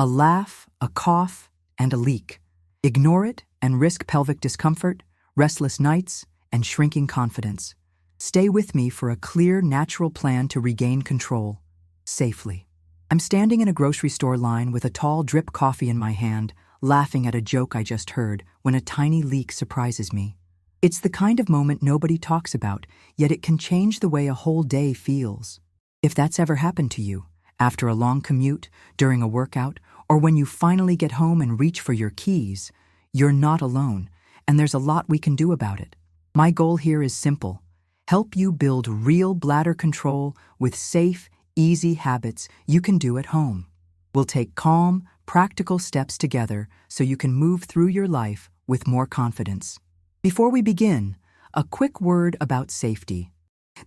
A laugh, a cough, and a leak. Ignore it and risk pelvic discomfort, restless nights, and shrinking confidence. Stay with me for a clear, natural plan to regain control, safely. I'm standing in a grocery store line with a tall drip coffee in my hand, laughing at a joke I just heard when a tiny leak surprises me. It's the kind of moment nobody talks about, yet it can change the way a whole day feels. If that's ever happened to you, after a long commute, during a workout, or when you finally get home and reach for your keys, you're not alone, and there's a lot we can do about it. My goal here is simple: help you build real bladder control with safe, easy habits you can do at home. We'll take calm, practical steps together so you can move through your life with more confidence. Before we begin, a quick word about safety.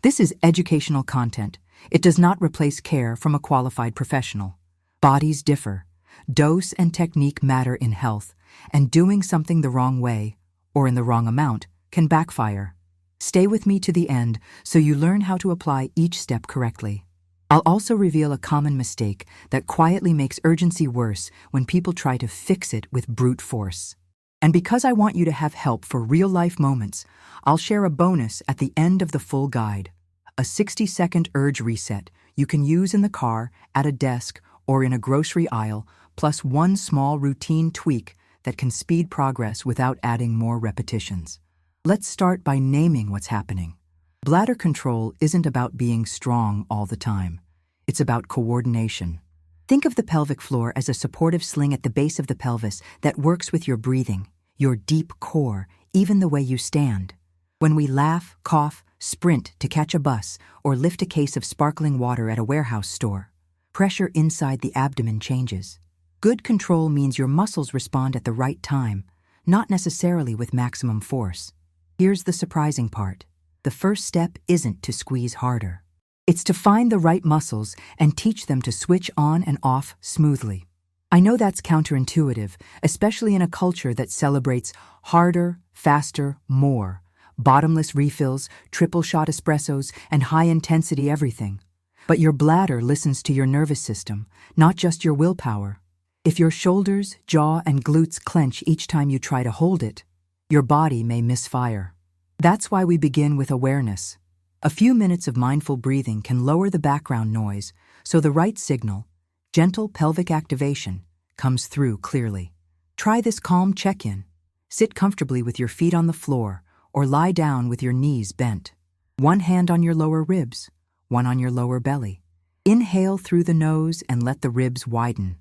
This is educational content. It does not replace care from a qualified professional. Bodies differ. Dose and technique matter in health, and doing something the wrong way, or in the wrong amount, can backfire. Stay with me to the end so you learn how to apply each step correctly. I'll also reveal a common mistake that quietly makes urgency worse when people try to fix it with brute force. And because I want you to have help for real-life moments, I'll share a bonus at the end of the full guide. A 60-second urge reset you can use in the car, at a desk, or in a grocery aisle, plus one small routine tweak that can speed progress without adding more repetitions. Let's start by naming what's happening. Bladder control isn't about being strong all the time. It's about coordination. Think of the pelvic floor as a supportive sling at the base of the pelvis that works with your breathing, your deep core, even the way you stand. When we laugh, cough, sprint to catch a bus, or lift a case of sparkling water at a warehouse store, pressure inside the abdomen changes. Good control means your muscles respond at the right time, not necessarily with maximum force. Here's the surprising part. The first step isn't to squeeze harder. It's to find the right muscles and teach them to switch on and off smoothly. I know that's counterintuitive, especially in a culture that celebrates harder, faster, more. Bottomless refills, triple-shot espressos, and high-intensity everything. But your bladder listens to your nervous system, not just your willpower. If your shoulders, jaw, and glutes clench each time you try to hold it, your body may misfire. That's why we begin with awareness. A few minutes of mindful breathing can lower the background noise, so the right signal, gentle pelvic activation, comes through clearly. Try this calm check-in. Sit comfortably with your feet on the floor, or lie down with your knees bent. One hand on your lower ribs, one on your lower belly. Inhale through the nose and let the ribs widen.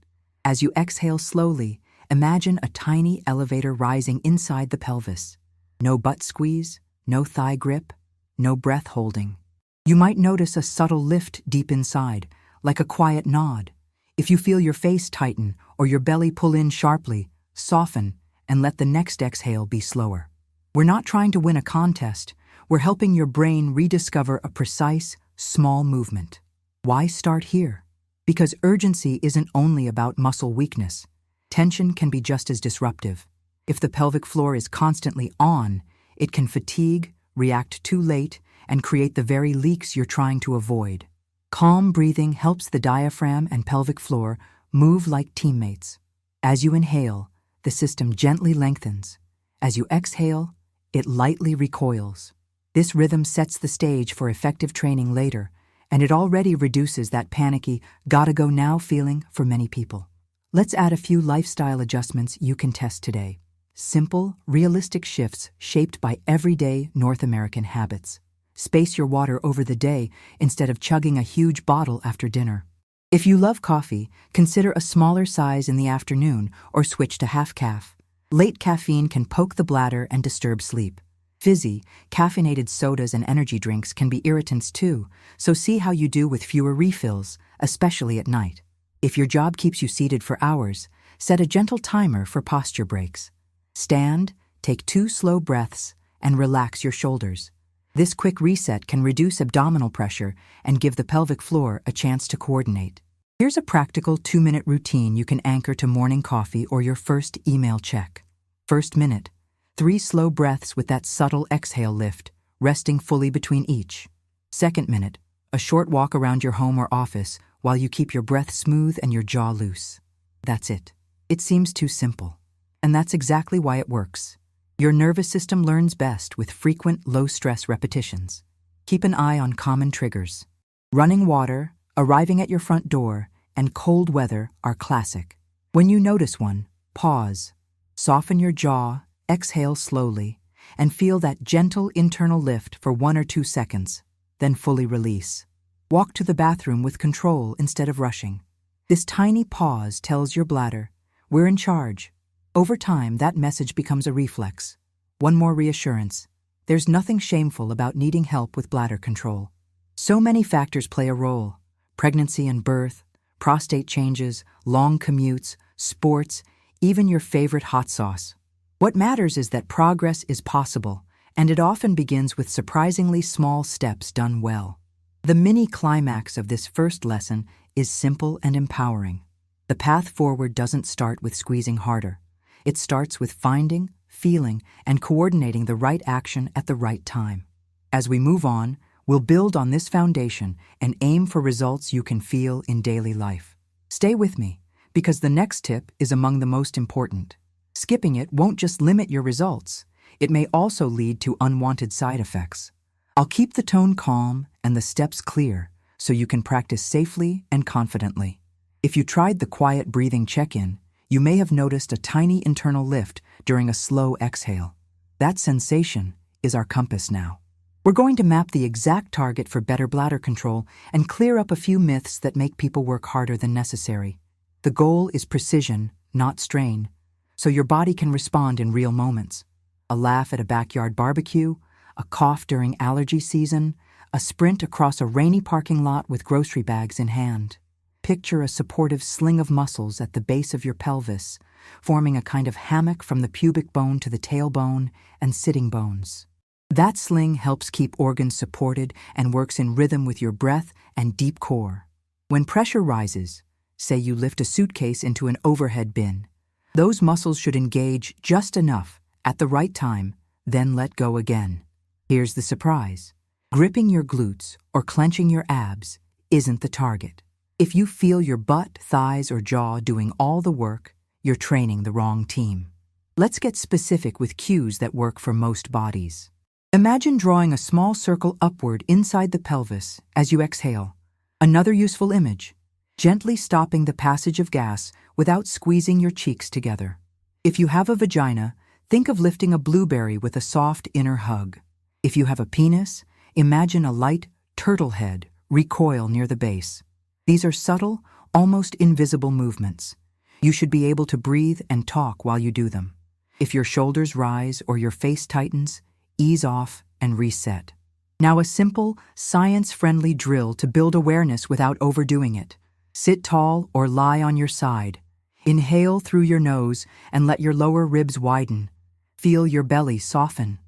As you exhale slowly, imagine a tiny elevator rising inside the pelvis. No butt squeeze, no thigh grip, no breath holding. You might notice a subtle lift deep inside, like a quiet nod. If you feel your face tighten or your belly pull in sharply, soften and let the next exhale be slower. We're not trying to win a contest. We're helping your brain rediscover a precise, small movement. Why start here? Because urgency isn't only about muscle weakness. Tension can be just as disruptive. If the pelvic floor is constantly on, it can fatigue, react too late, and create the very leaks you're trying to avoid. Calm breathing helps the diaphragm and pelvic floor move like teammates. As you inhale, the system gently lengthens. As you exhale, it lightly recoils. This rhythm sets the stage for effective training later, and it already reduces that panicky, gotta go now feeling for many people. Let's add a few lifestyle adjustments you can test today. Simple, realistic shifts shaped by everyday North American habits. Space your water over the day instead of chugging a huge bottle after dinner. If you love coffee, consider a smaller size in the afternoon or switch to half calf. Late caffeine can poke the bladder and disturb sleep. Fizzy, caffeinated sodas and energy drinks can be irritants too, so see how you do with fewer refills, especially at night. If your job keeps you seated for hours, set a gentle timer for posture breaks. Stand, take 2 slow breaths, and relax your shoulders. This quick reset can reduce abdominal pressure and give the pelvic floor a chance to coordinate. Here's a practical 2-minute routine you can anchor to morning coffee or your first email check. First minute, 3 slow breaths with that subtle exhale lift, resting fully between each. Second minute, a short walk around your home or office while you keep your breath smooth and your jaw loose. That's it. It seems too simple. And that's exactly why it works. Your nervous system learns best with frequent, low-stress repetitions. Keep an eye on common triggers. Running water, arriving at your front door, and cold weather are classic. When you notice one, pause. Soften your jaw, exhale slowly, and feel that gentle internal lift for 1 or 2 seconds, then fully release. Walk to the bathroom with control instead of rushing. This tiny pause tells your bladder, we're in charge. Over time, that message becomes a reflex. One more reassurance. There's nothing shameful about needing help with bladder control. So many factors play a role. Pregnancy and birth, prostate changes, long commutes, sports, even your favorite hot sauce. What matters is that progress is possible, and it often begins with surprisingly small steps done well. The mini climax of this first lesson is simple and empowering. The path forward doesn't start with squeezing harder. It starts with finding, feeling, and coordinating the right action at the right time. As we move on, we'll build on this foundation and aim for results you can feel in daily life. Stay with me, because the next tip is among the most important. Skipping it won't just limit your results, it may also lead to unwanted side effects. I'll keep the tone calm and the steps clear so you can practice safely and confidently. If you tried the quiet breathing check-in, you may have noticed a tiny internal lift during a slow exhale. That sensation is our compass now. We're going to map the exact target for better bladder control and clear up a few myths that make people work harder than necessary. The goal is precision, not strain, so your body can respond in real moments. A laugh at a backyard barbecue, a cough during allergy season, a sprint across a rainy parking lot with grocery bags in hand. Picture a supportive sling of muscles at the base of your pelvis, forming a kind of hammock from the pubic bone to the tailbone and sitting bones. That sling helps keep organs supported and works in rhythm with your breath and deep core. When pressure rises, say you lift a suitcase into an overhead bin, those muscles should engage just enough at the right time, then let go again. Here's the surprise. Gripping your glutes or clenching your abs isn't the target. If you feel your butt, thighs, or jaw doing all the work, you're training the wrong team. Let's get specific with cues that work for most bodies. Imagine drawing a small circle upward inside the pelvis as you exhale. Another useful image, gently stopping the passage of gas without squeezing your cheeks together. If you have a vagina, think of lifting a blueberry with a soft inner hug. If you have a penis, imagine a light turtle head recoil near the base. These are subtle, almost invisible movements. You should be able to breathe and talk while you do them. If your shoulders rise or your face tightens, ease off and reset. Now a simple, science-friendly drill to build awareness without overdoing it. Sit tall or lie on your side. Inhale through your nose and let your lower ribs widen. Feel your belly soften.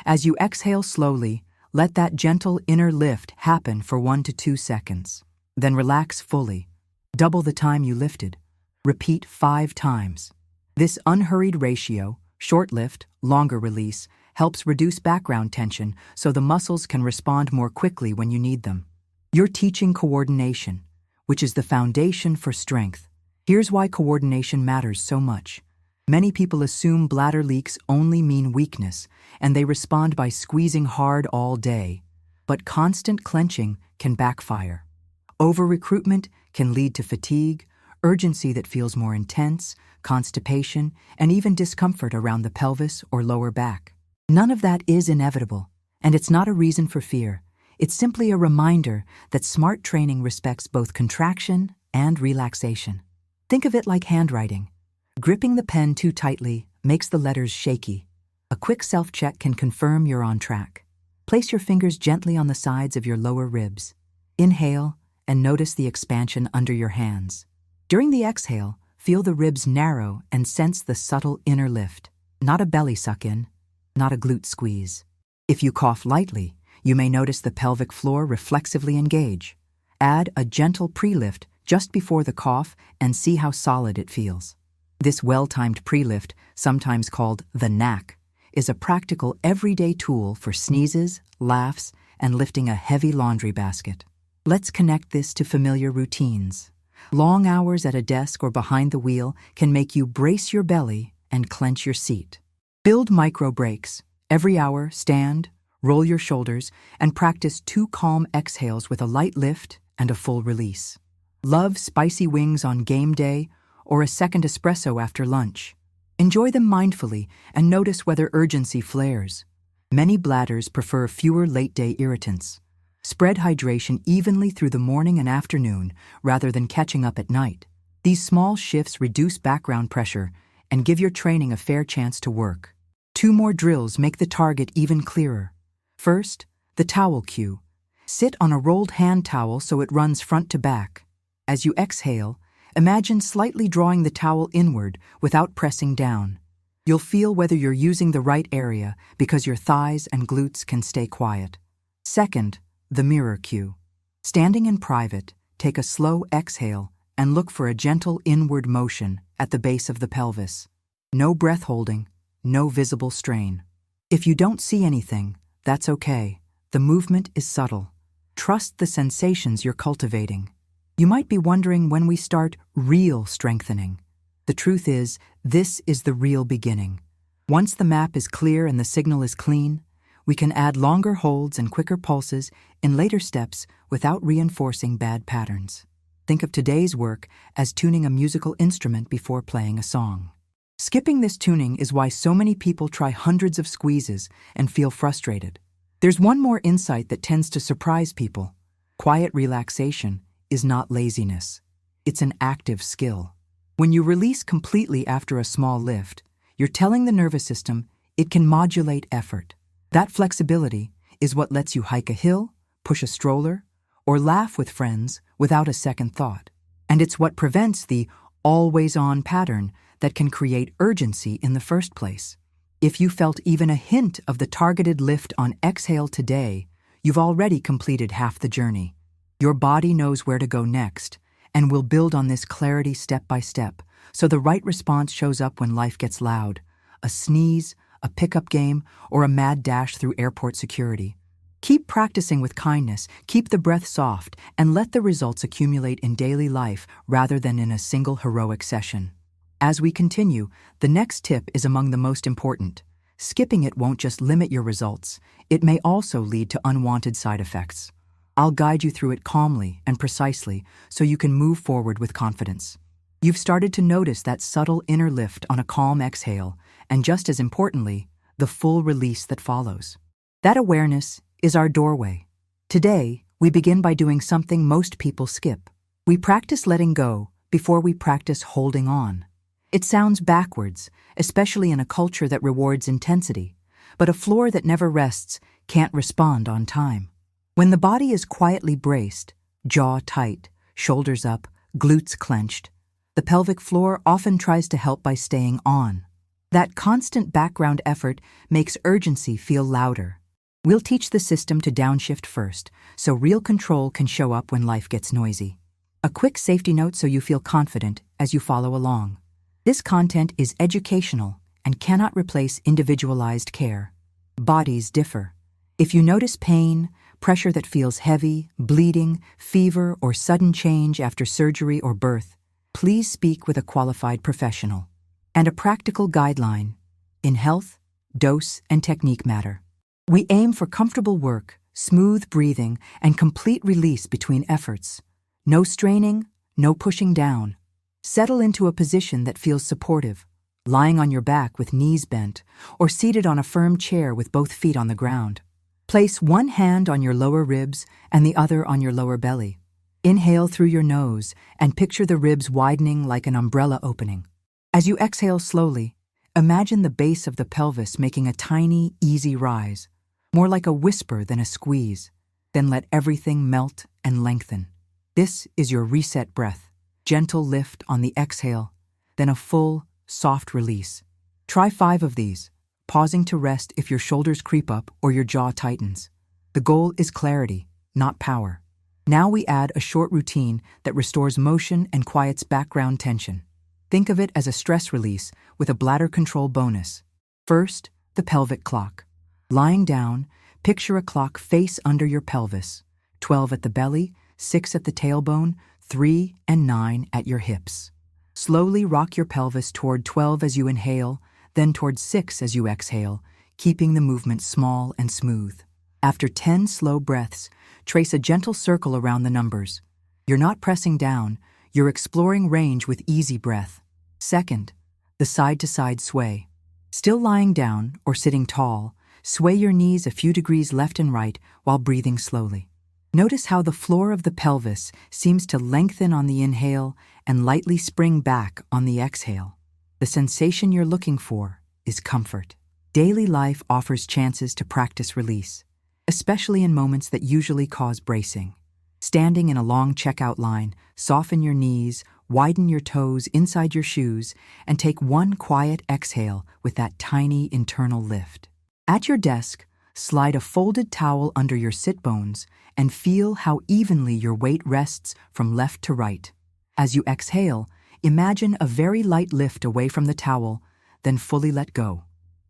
As you exhale slowly, let that gentle inner lift happen for 1 to 2 seconds. Then relax fully. Double the time you lifted. Repeat 5 times. This unhurried ratio, short lift, longer release, helps reduce background tension so the muscles can respond more quickly when you need them. You're teaching coordination, which is the foundation for strength. Here's why coordination matters so much. Many people assume bladder leaks only mean weakness, and they respond by squeezing hard all day. But constant clenching can backfire. Over-recruitment can lead to fatigue, urgency that feels more intense, constipation, and even discomfort around the pelvis or lower back. None of that is inevitable, and it's not a reason for fear. It's simply a reminder that smart training respects both contraction and relaxation. Think of it like handwriting. Gripping the pen too tightly makes the letters shaky. A quick self-check can confirm you're on track. Place your fingers gently on the sides of your lower ribs. Inhale and notice the expansion under your hands. During the exhale, feel the ribs narrow and sense the subtle inner lift. Not a belly suck-in, not a glute squeeze. If you cough lightly, you may notice the pelvic floor reflexively engage. Add a gentle pre-lift just before the cough and see how solid it feels. This well-timed pre-lift, sometimes called the Knack, is a practical everyday tool for sneezes, laughs, and lifting a heavy laundry basket. Let's connect this to familiar routines. Long hours at a desk or behind the wheel can make you brace your belly and clench your seat. Build micro breaks. Every hour, stand, roll your shoulders, and practice 2 calm exhales with a light lift and a full release. Love spicy wings on game day or a second espresso after lunch. Enjoy them mindfully and notice whether urgency flares. Many bladders prefer fewer late-day irritants. Spread hydration evenly through the morning and afternoon rather than catching up at night. These small shifts reduce background pressure and give your training a fair chance to work. 2 more drills make the target even clearer. First, the towel cue. Sit on a rolled hand towel so it runs front to back. As you exhale, imagine slightly drawing the towel inward without pressing down. You'll feel whether you're using the right area because your thighs and glutes can stay quiet. Second, the mirror cue. Standing in private, take a slow exhale and look for a gentle inward motion at the base of the pelvis. No breath holding, no visible strain. If you don't see anything, that's okay. The movement is subtle. Trust the sensations you're cultivating. You might be wondering when we start real strengthening. The truth is, this is the real beginning. Once the map is clear and the signal is clean, we can add longer holds and quicker pulses in later steps without reinforcing bad patterns. Think of today's work as tuning a musical instrument before playing a song. Skipping this tuning is why so many people try hundreds of squeezes and feel frustrated. There's one more insight that tends to surprise people. Quiet relaxation is not laziness. It's an active skill. When you release completely after a small lift, you're telling the nervous system it can modulate effort. That flexibility is what lets you hike a hill, push a stroller, or laugh with friends without a second thought. And it's what prevents the always-on pattern that can create urgency in the first place. If you felt even a hint of the targeted lift on exhale today, you've already completed half the journey. Your body knows where to go next, and will build on this clarity step by step, so the right response shows up when life gets loud. A sneeze, a pickup game, or a mad dash through airport security. Keep practicing with kindness, keep the breath soft, and let the results accumulate in daily life rather than in a single heroic session. As we continue, the next tip is among the most important. Skipping it won't just limit your results, it may also lead to unwanted side effects. I'll guide you through it calmly and precisely so you can move forward with confidence. You've started to notice that subtle inner lift on a calm exhale, and just as importantly, the full release that follows. That awareness is our doorway. Today, we begin by doing something most people skip. We practice letting go before we practice holding on. It sounds backwards, especially in a culture that rewards intensity, but a floor that never rests can't respond on time. When the body is quietly braced, jaw tight, shoulders up, glutes clenched, the pelvic floor often tries to help by staying on. That constant background effort makes urgency feel louder. We'll teach the system to downshift first, so real control can show up when life gets noisy. A quick safety note so you feel confident as you follow along. This content is educational and cannot replace individualized care. Bodies differ. If you notice pain, pressure that feels heavy, bleeding, fever, or sudden change after surgery or birth, please speak with a qualified professional. And a practical guideline. In health, dose and technique matter. We aim for comfortable work, smooth breathing, and complete release between efforts. No straining, no pushing down. Settle into a position that feels supportive, lying on your back with knees bent, or seated on a firm chair with both feet on the ground. Place one hand on your lower ribs and the other on your lower belly. Inhale through your nose and picture the ribs widening like an umbrella opening. As you exhale slowly, imagine the base of the pelvis making a tiny, easy rise, more like a whisper than a squeeze. Then let everything melt and lengthen. This is your reset breath. Gentle lift on the exhale, then a full, soft release. Try 5 of these, pausing to rest if your shoulders creep up or your jaw tightens. The goal is clarity, not power. Now we add a short routine that restores motion and quiets background tension. Think of it as a stress release with a bladder control bonus. First, the pelvic clock. Lying down, picture a clock face under your pelvis. 12 at the belly, 6 at the tailbone, 3, and 9 at your hips. Slowly rock your pelvis toward 12 as you inhale, then toward 6 as you exhale, keeping the movement small and smooth. After 10 slow breaths, trace a gentle circle around the numbers. You're not pressing down, you're exploring range with easy breath. Second, the side-to-side sway. Still lying down or sitting tall, sway your knees a few degrees left and right while breathing slowly. Notice how the floor of the pelvis seems to lengthen on the inhale and lightly spring back on the exhale. The sensation you're looking for is comfort. Daily life offers chances to practice release, especially in moments that usually cause bracing. Standing in a long checkout line, soften your knees, widen your toes inside your shoes, and take one quiet exhale with that tiny internal lift. At your desk, slide a folded towel under your sit bones and feel how evenly your weight rests from left to right. As you exhale, imagine a very light lift away from the towel, then fully let go.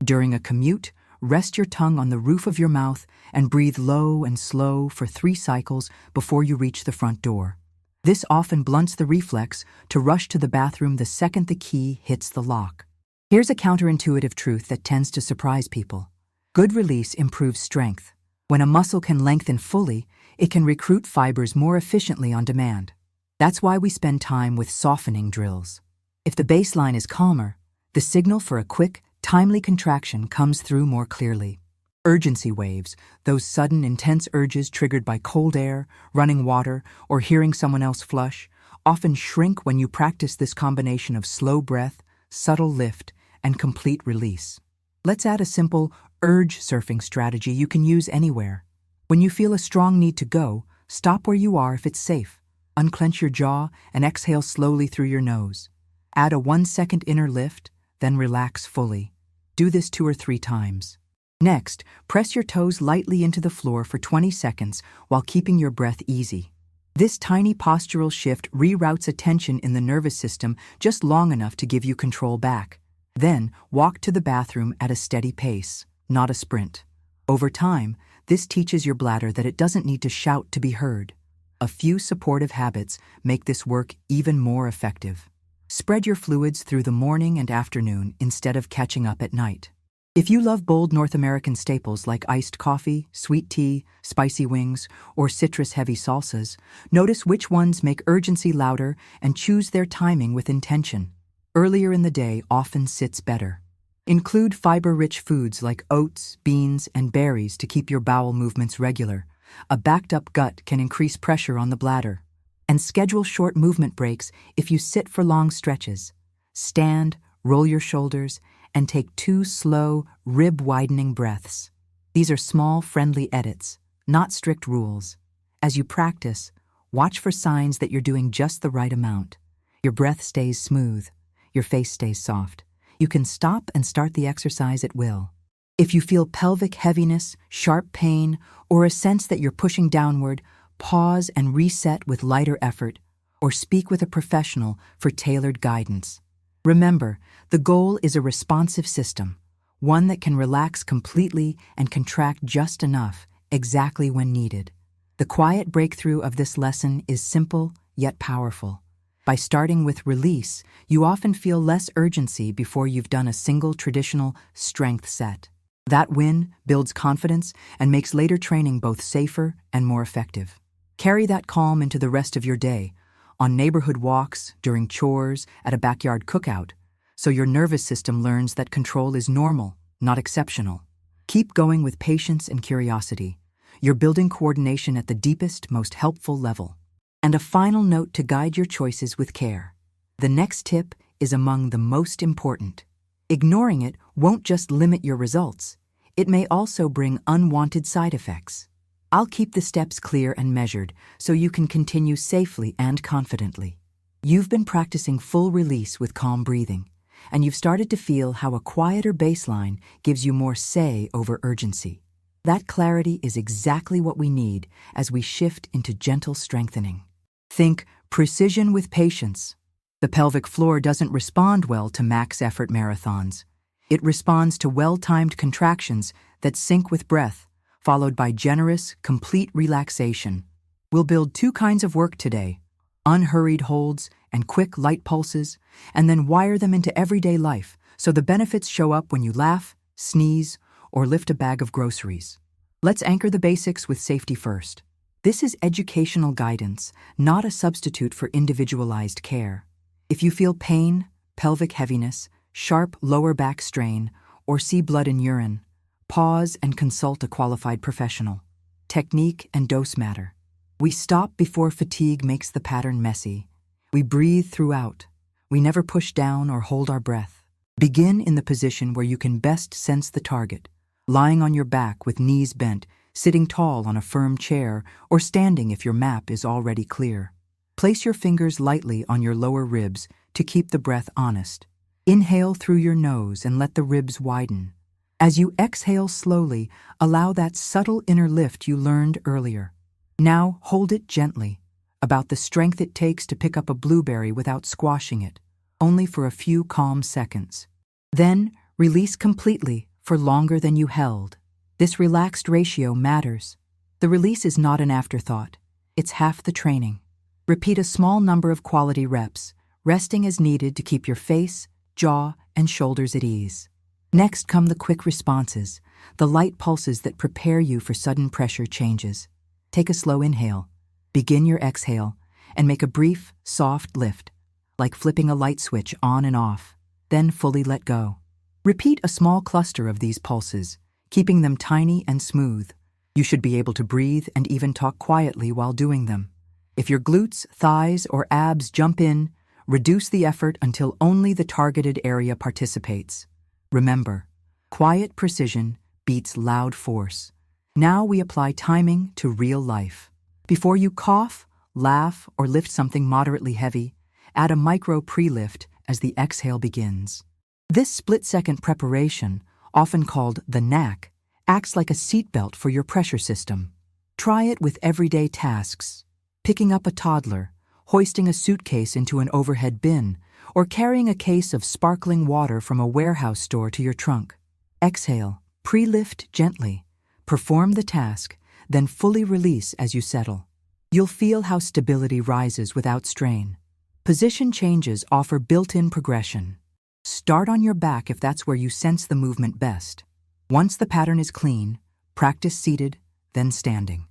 During a commute, rest your tongue on the roof of your mouth and breathe low and slow for 3 cycles before you reach the front door. This often blunts the reflex to rush to the bathroom the second the key hits the lock. Here's a counterintuitive truth that tends to surprise people. Good release improves strength. When a muscle can lengthen fully, it can recruit fibers more efficiently on demand. That's why we spend time with softening drills. If the baseline is calmer, the signal for a quick, timely contraction comes through more clearly. Urgency waves, those sudden, intense urges triggered by cold air, running water, or hearing someone else flush, often shrink when you practice this combination of slow breath, subtle lift, and complete release. Let's add a simple urge surfing strategy you can use anywhere. When you feel a strong need to go, stop where you are if it's safe. Unclench your jaw and exhale slowly through your nose. Add a 1-second inner lift, then relax fully. Do this 2 or 3 times. Next, press your toes lightly into the floor for 20 seconds while keeping your breath easy. This tiny postural shift reroutes attention in the nervous system just long enough to give you control back. Then, walk to the bathroom at a steady pace, not a sprint. Over time, this teaches your bladder that it doesn't need to shout to be heard. A few supportive habits make this work even more effective. Spread your fluids through the morning and afternoon instead of catching up at night. If you love bold North American staples like iced coffee, sweet tea, spicy wings, or citrus-heavy salsas, notice which ones make urgency louder and choose their timing with intention. Earlier in the day often sits better. Include fiber-rich foods like oats, beans, and berries to keep your bowel movements regular. A backed-up gut can increase pressure on the bladder. And schedule short movement breaks if you sit for long stretches. Stand, roll your shoulders, and take 2 slow, rib-widening breaths. These are small, friendly edits, not strict rules. As you practice, watch for signs that you're doing just the right amount. Your breath stays smooth. Your face stays soft. You can stop and start the exercise at will. If you feel pelvic heaviness, sharp pain, or a sense that you're pushing downward, pause and reset with lighter effort, or speak with a professional for tailored guidance. Remember, the goal is a responsive system, one that can relax completely and contract just enough, exactly when needed. The quiet breakthrough of this lesson is simple yet powerful. By starting with release, you often feel less urgency before you've done a single traditional strength set. That win builds confidence and makes later training both safer and more effective. Carry that calm into the rest of your day, on neighborhood walks, during chores, at a backyard cookout, so your nervous system learns that control is normal, not exceptional. Keep going with patience and curiosity. You're building coordination at the deepest, most helpful level. And a final note to guide your choices with care. The next tip is among the most important. Ignoring it won't just limit your results. It may also bring unwanted side effects. I'll keep the steps clear and measured so you can continue safely and confidently. You've been practicing full release with calm breathing, and you've started to feel how a quieter baseline gives you more say over urgency. That clarity is exactly what we need as we shift into gentle strengthening. Think precision with patience. The pelvic floor doesn't respond well to max effort marathons. It responds to well-timed contractions that sync with breath, followed by generous, complete relaxation. We'll build 2 kinds of work today: unhurried holds, and quick, light pulses, and then wire them into everyday life so the benefits show up when you laugh, sneeze, or lift a bag of groceries. Let's anchor the basics with safety first. This is educational guidance, not a substitute for individualized care. If you feel pain, pelvic heaviness, sharp lower back strain, or see blood in urine, pause and consult a qualified professional. Technique and dose matter. We stop before fatigue makes the pattern messy. We breathe throughout. We never push down or hold our breath. Begin in the position where you can best sense the target, lying on your back with knees bent, sitting tall on a firm chair, or standing if your map is already clear. Place your fingers lightly on your lower ribs to keep the breath honest. Inhale through your nose and let the ribs widen. As you exhale slowly, allow that subtle inner lift you learned earlier. Now hold it gently, about the strength it takes to pick up a blueberry without squashing it, only for a few calm seconds. Then release completely for longer than you held. This relaxed ratio matters. The release is not an afterthought. It's half the training. Repeat a small number of quality reps, resting as needed to keep your face, jaw, and shoulders at ease. Next come the quick responses, the light pulses that prepare you for sudden pressure changes. Take a slow inhale, begin your exhale, and make a brief, soft lift, like flipping a light switch on and off, then fully let go. Repeat a small cluster of these pulses, keeping them tiny and smooth. You should be able to breathe and even talk quietly while doing them. If your glutes, thighs, or abs jump in, reduce the effort until only the targeted area participates. Remember, quiet precision beats loud force. Now we apply timing to real life. Before you cough, laugh, or lift something moderately heavy, add a micro pre-lift as the exhale begins. This split-second preparation, often called the Knack, acts like a seatbelt for your pressure system. Try it with everyday tasks, picking up a toddler, hoisting a suitcase into an overhead bin, or carrying a case of sparkling water from a warehouse store to your trunk. Exhale, pre-lift gently, perform the task, then fully release as you settle. You'll feel how stability rises without strain. Position changes offer built-in progression. Start on your back if that's where you sense the movement best. Once the pattern is clean, practice seated, then standing.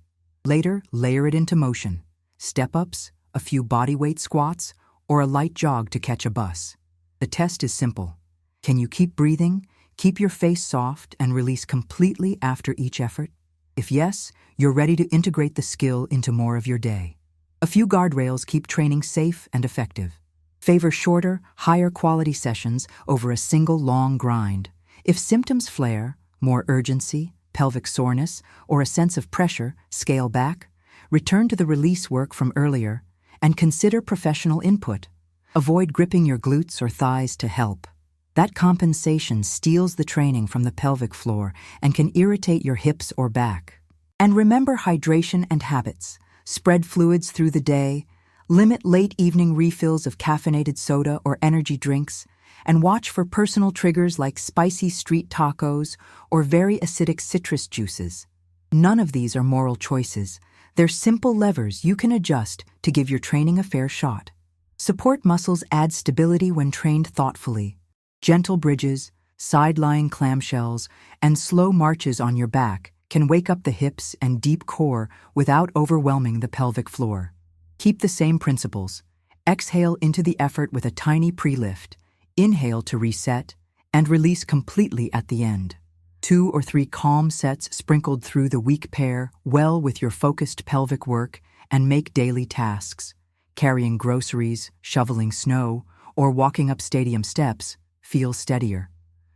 Later, layer it into motion. Step-ups, a few bodyweight squats, or a light jog to catch a bus. The test is simple. Can you keep breathing, keep your face soft, and release completely after each effort? If yes, you're ready to integrate the skill into more of your day. A few guardrails keep training safe and effective. Favor shorter, higher quality sessions over a single long grind. If symptoms flare, more urgency, pelvic soreness, or a sense of pressure, scale back, return to the release work from earlier, and consider professional input. Avoid gripping your glutes or thighs to help. That compensation steals the training from the pelvic floor and can irritate your hips or back. And remember hydration and habits. Spread fluids through the day, limit late evening refills of caffeinated soda or energy drinks, and watch for personal triggers like spicy street tacos or very acidic citrus juices. None of these are moral choices. They're simple levers you can adjust to give your training a fair shot. Support muscles add stability when trained thoughtfully. Gentle bridges, side-lying clamshells, and slow marches on your back can wake up the hips and deep core without overwhelming the pelvic floor. Keep the same principles. Exhale into the effort with a tiny pre-lift, inhale to reset, and release completely at the end. 2 or 3 calm sets sprinkled through the weak pair well with your focused pelvic work and make daily tasks. Carrying groceries, shoveling snow, or walking up stadium steps feel steadier.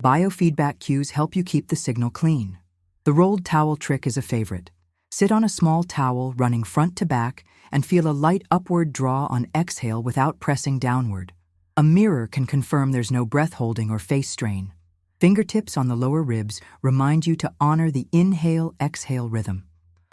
Biofeedback cues help you keep the signal clean. The rolled towel trick is a favorite. Sit on a small towel running front to back and feel a light upward draw on exhale without pressing downward. A mirror can confirm there's no breath holding or face strain. Fingertips on the lower ribs remind you to honor the inhale-exhale rhythm.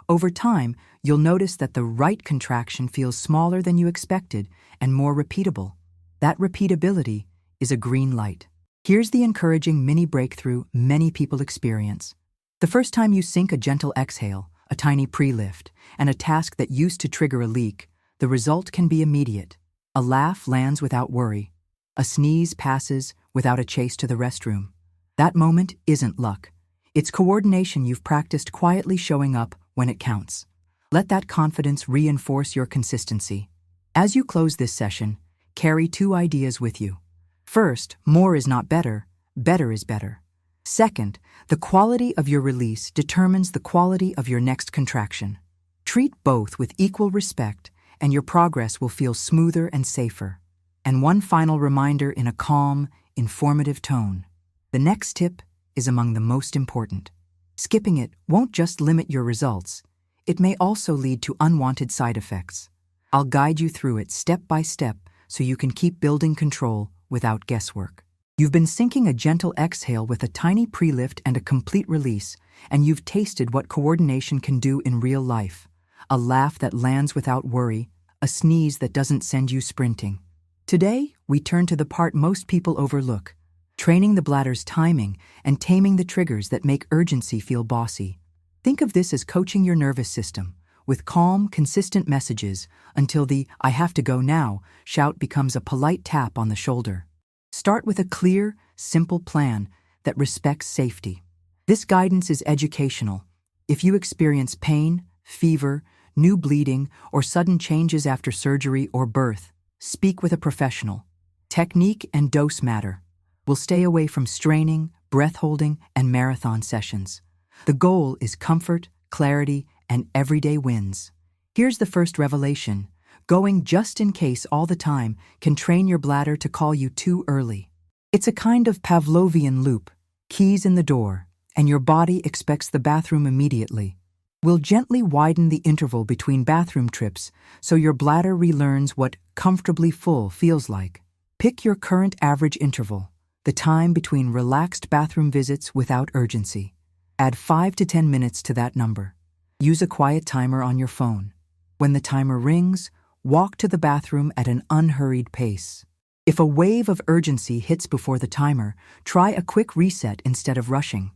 Over time, you'll notice that the right contraction feels smaller than you expected and more repeatable. That repeatability is a green light. Here's the encouraging mini breakthrough many people experience. The first time you sync a gentle exhale, a tiny pre-lift, and a task that used to trigger a leak, The result can be immediate. A laugh lands without worry. A sneeze passes without a chase to the restroom. That moment isn't luck. It's coordination you've practiced quietly showing up when it counts. Let that confidence reinforce your consistency. As you close this session, carry 2 ideas with you. First, more is not better, better is better. Second, the quality of your release determines the quality of your next contraction. Treat both with equal respect, and your progress will feel smoother and safer. And one final reminder in a calm, informative tone. The next tip is among the most important. Skipping it won't just limit your results. It may also lead to unwanted side effects. I'll guide you through it step by step so you can keep building control without guesswork. You've been syncing a gentle exhale with a tiny pre-lift and a complete release, and you've tasted what coordination can do in real life. A laugh that lands without worry, a sneeze that doesn't send you sprinting. Today, we turn to the part most people overlook, training the bladder's timing and taming the triggers that make urgency feel bossy. Think of this as coaching your nervous system, with calm, consistent messages until the "I have to go now" shout becomes a polite tap on the shoulder. Start with a clear, simple plan that respects safety. This guidance is educational. If you experience pain, fever, new bleeding, or sudden changes after surgery or birth, speak with a professional. Technique and dose matter. We'll stay away from straining, breath holding, and marathon sessions. The goal is comfort, clarity, and everyday wins. Here's the first revelation. Going just in case all the time can train your bladder to call you too early. It's a kind of Pavlovian loop. Keys in the door, and your body expects the bathroom immediately. We'll gently widen the interval between bathroom trips so your bladder relearns what comfortably full feels like. Pick your current average interval, the time between relaxed bathroom visits without urgency. Add 5 to 10 minutes to that number. Use a quiet timer on your phone. When the timer rings, walk to the bathroom at an unhurried pace. If a wave of urgency hits before the timer, try a quick reset instead of rushing.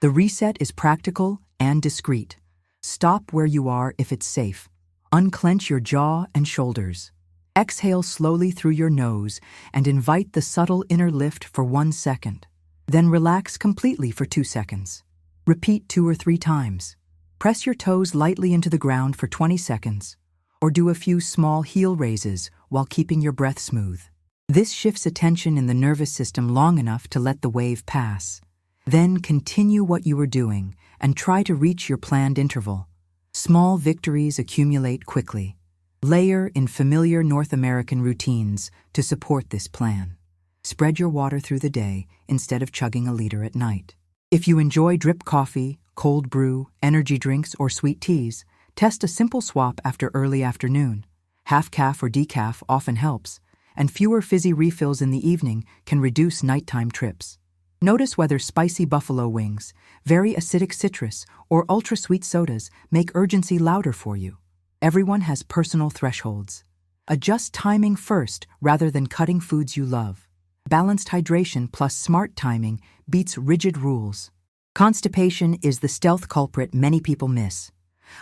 The reset is practical and discreet. Stop where you are if it's safe. Unclench your jaw and shoulders. Exhale slowly through your nose and invite the subtle inner lift for 1 second. Then relax completely for 2 seconds. Repeat 2 or 3 times. Press your toes lightly into the ground for 20 seconds, or do a few small heel raises while keeping your breath smooth. This shifts attention in the nervous system long enough to let the wave pass. Then continue what you are doing and try to reach your planned interval. Small victories accumulate quickly. Layer in familiar North American routines to support this plan. Spread your water through the day instead of chugging a liter at night. If you enjoy drip coffee, cold brew, energy drinks, or sweet teas, test a simple swap after early afternoon. Half calf or decaf often helps, and fewer fizzy refills in the evening can reduce nighttime trips. Notice whether spicy buffalo wings, very acidic citrus, or ultra-sweet sodas make urgency louder for you. Everyone has personal thresholds. Adjust timing first rather than cutting foods you love. Balanced hydration plus smart timing beats rigid rules. Constipation is the stealth culprit many people miss.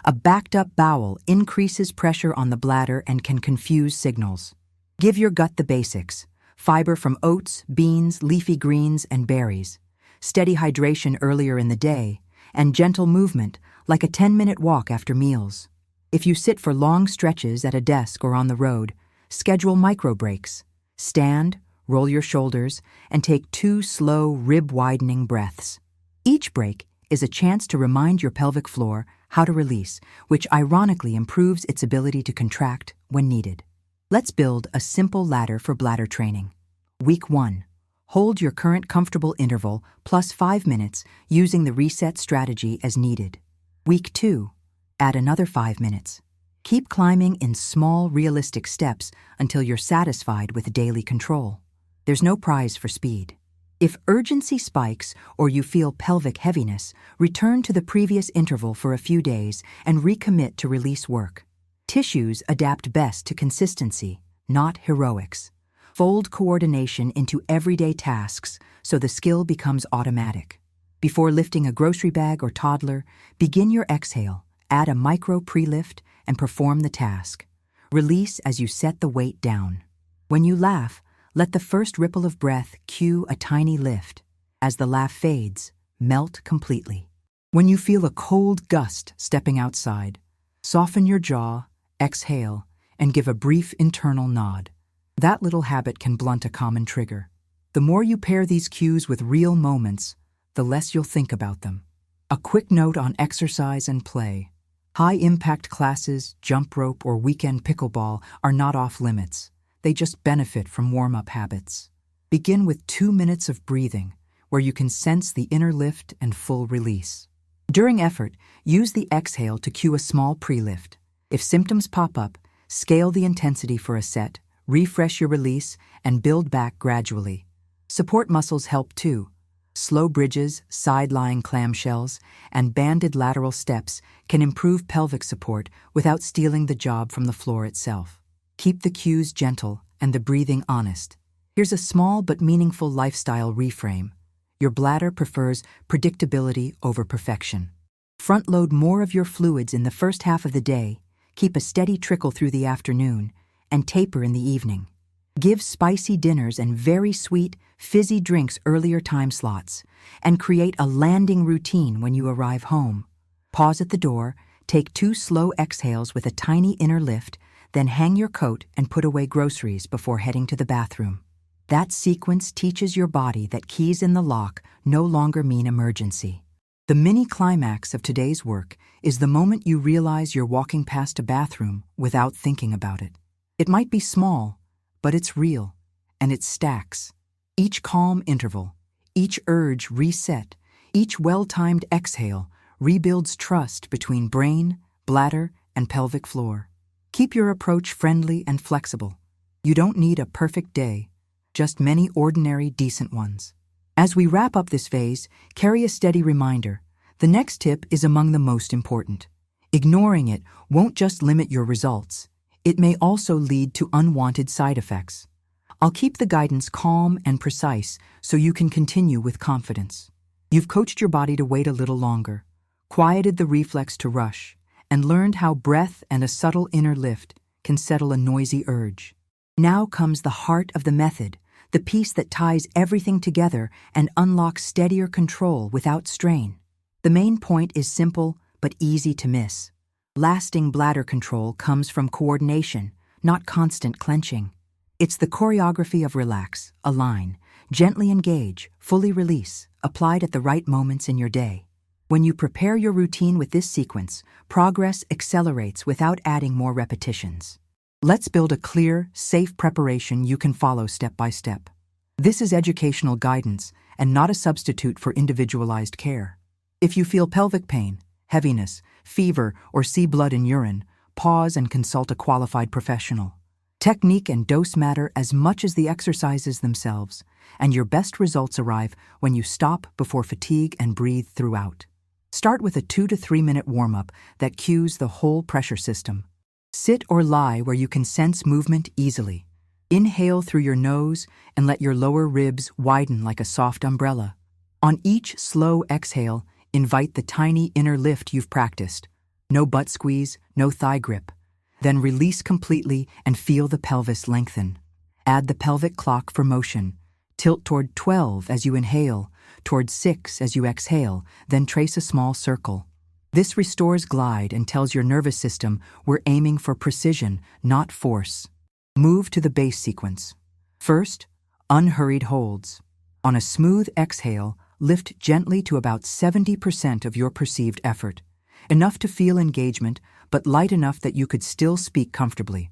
A backed-up bowel increases pressure on the bladder and can confuse signals. Give your gut the basics. Fiber from oats, beans, leafy greens, and berries. Steady hydration earlier in the day, and gentle movement, like a 10-minute walk after meals. If you sit for long stretches at a desk or on the road, schedule micro breaks. Stand, roll your shoulders, and take 2 slow, rib-widening breaths. Each break is a chance to remind your pelvic floor how to release, which ironically improves its ability to contract when needed. Let's build a simple ladder for bladder training. Week 1. Hold your current comfortable interval plus 5 minutes using the reset strategy as needed. Week 2. Add another 5 minutes. Keep climbing in small, realistic steps until you're satisfied with daily control. There's no prize for speed. If urgency spikes or you feel pelvic heaviness, return to the previous interval for a few days and recommit to release work. Tissues adapt best to consistency, not heroics. Fold coordination into everyday tasks so the skill becomes automatic. Before lifting a grocery bag or toddler, begin your exhale, add a micro pre-lift, and perform the task. Release as you set the weight down. When you laugh, let the first ripple of breath cue a tiny lift. As the laugh fades, melt completely. When you feel a cold gust stepping outside, soften your jaw, exhale, and give a brief internal nod. That little habit can blunt a common trigger. The more you pair these cues with real moments, the less you'll think about them. A quick note on exercise and play. High-impact classes, jump rope, or weekend pickleball are not off limits. They just benefit from warm-up habits. Begin with 2 minutes of breathing, where you can sense the inner lift and full release. During effort, use the exhale to cue a small pre-lift. If symptoms pop up, scale the intensity for a set, refresh your release, and build back gradually. Support muscles help too. Slow bridges, side-lying clamshells, and banded lateral steps can improve pelvic support without stealing the job from the floor itself. Keep the cues gentle and the breathing honest. Here's a small but meaningful lifestyle reframe. Your bladder prefers predictability over perfection. Front-load more of your fluids in the first half of the day, keep a steady trickle through the afternoon, and taper in the evening. Give spicy dinners and very sweet, fizzy drinks earlier time slots, and create a landing routine when you arrive home. Pause at the door, take 2 slow exhales with a tiny inner lift, then hang your coat and put away groceries before heading to the bathroom. That sequence teaches your body that keys in the lock no longer mean emergency. The mini climax of today's work is the moment you realize you're walking past a bathroom without thinking about it. It might be small, but it's real, and it stacks. Each calm interval, each urge reset, each well-timed exhale rebuilds trust between brain, bladder, and pelvic floor. Keep your approach friendly and flexible. You don't need a perfect day, just many ordinary, decent ones. As we wrap up this phase, carry a steady reminder. The next tip is among the most important. Ignoring it won't just limit your results. It may also lead to unwanted side effects. I'll keep the guidance calm and precise so you can continue with confidence. You've coached your body to wait a little longer, quieted the reflex to rush, and learned how breath and a subtle inner lift can settle a noisy urge. Now comes the heart of the method, the piece that ties everything together and unlocks steadier control without strain. The main point is simple but easy to miss. Lasting bladder control comes from coordination, not constant clenching. It's the choreography of relax, align, gently engage, fully release, applied at the right moments in your day. When you prepare your routine with this sequence, progress accelerates without adding more repetitions. Let's build a clear, safe preparation you can follow step by step. This is educational guidance and not a substitute for individualized care. If you feel pelvic pain, heaviness, fever, or see blood in urine, pause and consult a qualified professional. Technique and dose matter as much as the exercises themselves, and your best results arrive when you stop before fatigue and breathe throughout. Start with a 2 to 3 minute warm-up that cues the whole pressure system. Sit or lie where you can sense movement easily. Inhale through your nose and let your lower ribs widen like a soft umbrella. On each slow exhale, invite the tiny inner lift you've practiced. No butt squeeze, no thigh grip. Then release completely and feel the pelvis lengthen. Add the pelvic clock for motion. Tilt toward 12 as you inhale, toward 6 as you exhale, then trace a small circle. This restores glide and tells your nervous system we're aiming for precision, not force. Move to the base sequence. First, unhurried holds. On a smooth exhale, lift gently to about 70% of your perceived effort. Enough to feel engagement, but light enough that you could still speak comfortably.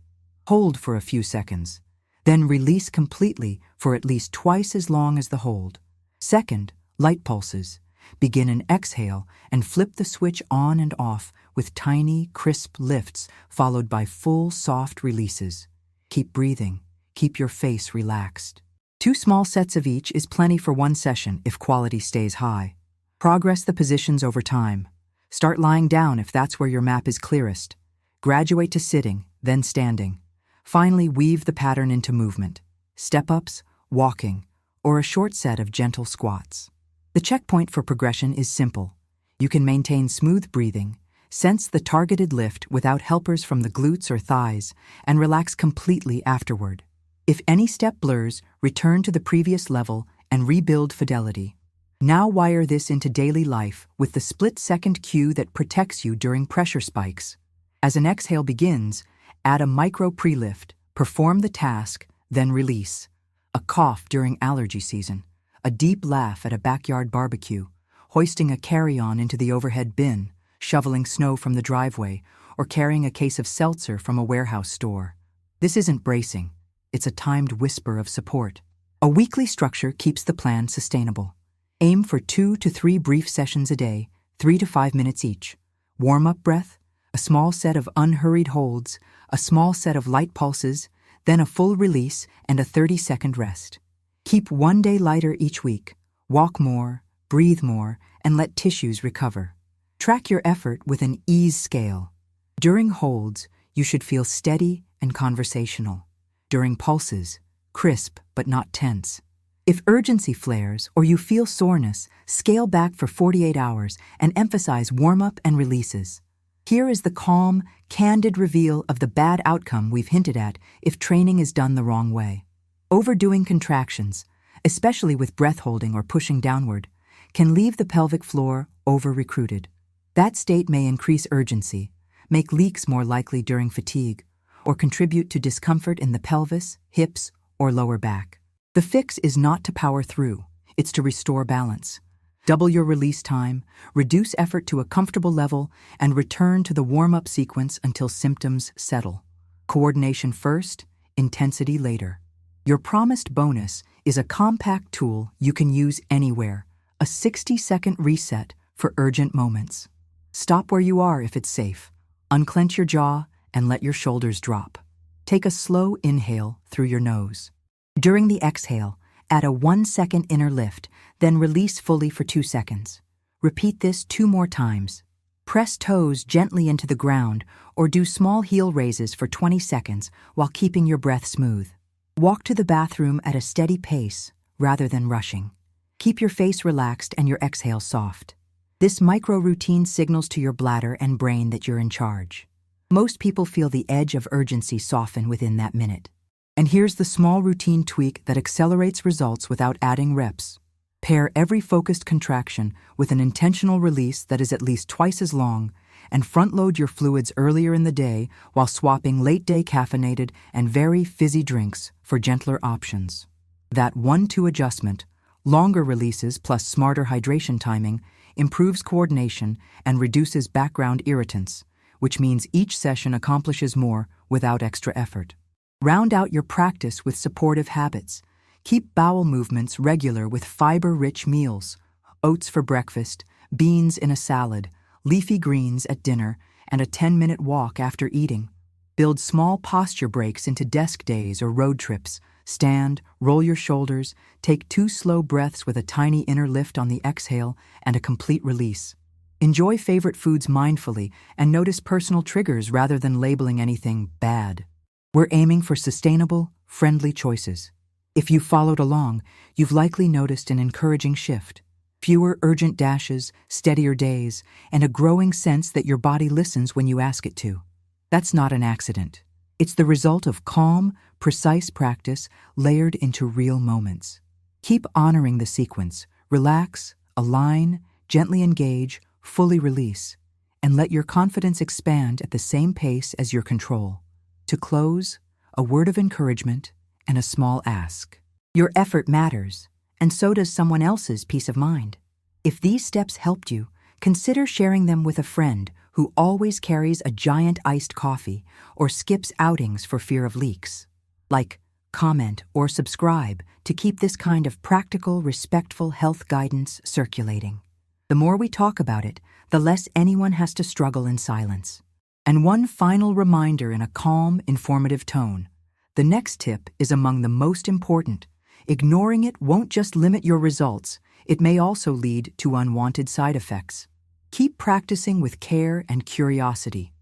Hold for a few seconds. Then release completely for at least twice as long as the hold. Second, light pulses. Begin an exhale and flip the switch on and off with tiny, crisp lifts followed by full, soft releases. Keep breathing. Keep your face relaxed. 2 small sets of each is plenty for 1 session if quality stays high. Progress the positions over time. Start lying down if that's where your map is clearest. Graduate to sitting, then standing. Finally, weave the pattern into movement. Step-ups, walking, or a short set of gentle squats. The checkpoint for progression is simple. You can maintain smooth breathing, Sense the targeted lift without helpers from the glutes or thighs and relax completely afterward. If any step blurs, return to the previous level and rebuild fidelity. Now wire this into daily life with the split-second cue that protects you during pressure spikes. As an exhale begins, add a micro pre-lift, perform the task, then release. A cough during allergy season, a deep laugh at a backyard barbecue, hoisting a carry-on into the overhead bin, shoveling snow from the driveway, or carrying a case of seltzer from a warehouse store. This isn't bracing. It's a timed whisper of support. A weekly structure keeps the plan sustainable. Aim for 2 to 3 brief sessions a day, 3 to 5 minutes each. Warm-up breath, a small set of unhurried holds, a small set of light pulses, then a full release and a 30-second rest. Keep one day lighter each week. Walk more, breathe more, and let tissues recover. Track your effort with an ease scale. During holds, you should feel steady and conversational. During pulses, crisp but not tense. If urgency flares or you feel soreness, scale back for 48 hours and emphasize warm-up and releases. Here is the calm, candid reveal of the bad outcome we've hinted at if training is done the wrong way. Overdoing contractions, especially with breath holding or pushing downward, can leave the pelvic floor over-recruited. That state may increase urgency, make leaks more likely during fatigue, or contribute to discomfort in the pelvis, hips, or lower back. The fix is not to power through, it's to restore balance. Double your release time, reduce effort to a comfortable level, and return to the warm-up sequence until symptoms settle. Coordination first, intensity later. Your promised bonus is a compact tool you can use anywhere, a 60-second reset for urgent moments. Stop where you are if it's safe. Unclench your jaw and let your shoulders drop. Take a slow inhale through your nose. During the exhale, add a 1-second inner lift, then release fully for 2 seconds. Repeat this 2 more times. Press toes gently into the ground or do small heel raises for 20 seconds while keeping your breath smooth. Walk to the bathroom at a steady pace rather than rushing. Keep your face relaxed and your exhale soft. This micro-routine signals to your bladder and brain that you're in charge. Most people feel the edge of urgency soften within that minute. And here's the small routine tweak that accelerates results without adding reps. Pair every focused contraction with an intentional release that is at least twice as long, and front-load your fluids earlier in the day while swapping late-day caffeinated and very fizzy drinks for gentler options. That 1-2 adjustment, longer releases plus smarter hydration timing, improves coordination and reduces background irritants, which means each session accomplishes more without extra effort. Round out your practice with supportive habits. Keep bowel movements regular with fiber-rich meals, oats for breakfast, beans in a salad, leafy greens at dinner, and a 10-minute walk after eating. Build small posture breaks into desk days or road trips. Stand, roll your shoulders, take 2 slow breaths with a tiny inner lift on the exhale and a complete release. Enjoy favorite foods mindfully and notice personal triggers rather than labeling anything bad. We're aiming for sustainable, friendly choices. If you followed along, you've likely noticed an encouraging shift. Fewer urgent dashes, steadier days, and a growing sense that your body listens when you ask it to. That's not an accident. It's the result of calm, precise practice layered into real moments. Keep honoring the sequence. Relax, align, gently engage, fully release, and let your confidence expand at the same pace as your control. To close, a word of encouragement and a small ask. Your effort matters, and so does someone else's peace of mind. If these steps helped you, consider sharing them with a friend who always carries a giant iced coffee or skips outings for fear of leaks. Like, comment, or subscribe to keep this kind of practical, respectful health guidance circulating. The more we talk about it, the less anyone has to struggle in silence. And one final reminder in a calm, informative tone. The next tip is among the most important. Ignoring it won't just limit your results, it may also lead to unwanted side effects. Keep practicing with care and curiosity.